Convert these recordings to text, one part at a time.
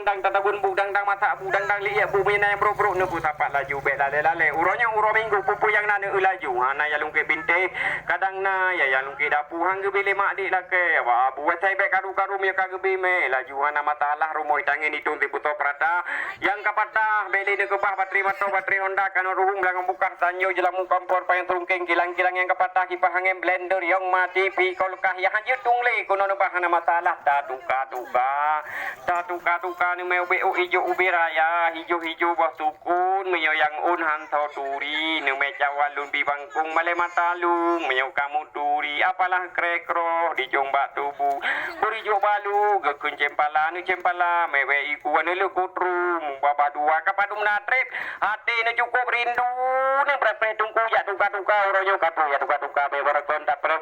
dang tatabun budang dang mata budang dang liya bumi na yang bro ne pu tapat laju be lale uronya uro minggu pupu yang na ne laju ana ya lungke binte kadang na ya lungke dapu hang ge bile mak dik lake wa buat tai be karu me ka ge me laju ana matalah rumoi tangen itu ti buto prata yang kapata bele ne gebah bateri motor bateri Honda kan ruhung lang buka tanyo jelamu kompor payang trungkeng kilang-kilang yang kapata kipah hangem blender yang mati pi kolkah ya hanjut tungle kuno ne bahana matalah tuka ni meu beu hijau ubi raya hijau buah sukun meu yang un hantau turi ni me jawalun bi bangkung male matalung meu kamu turi apalah krekro di jombak tubuh buri jo balu gekun cempala mewe iku anu lu kutrum baba dua kapadum natrip hati ni cukup rindu ni berpe tungku ya tuka royo katu ya tuka be berakon tak pre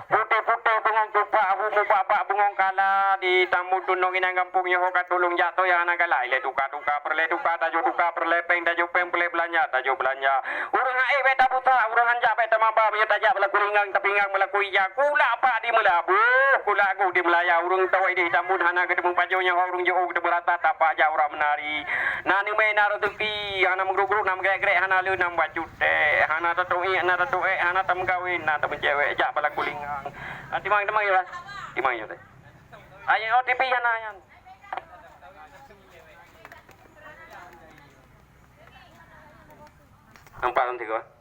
putih bengong tupa abu bapak bengong kala di tamu tunong inang kampung yo katulung jatuh yang anak galai le tuka perle peng tajo peng perle belanja urang ai beta putra urang anja beta mamba me tajak bela kuringang tapingang mela kuya kula apa di melabu kula aku di melaya urang tawai di tamu hana ketemu pajonya urang jo ketemu rata tapa ja urang menari nani me naro tuki hana menggru nam grek hana lu nam bacute hana tatoi hana tam kawin na tam cewek ja bela kulingang timang ya timang yo teh ayo OTP hana yan Empat tiga.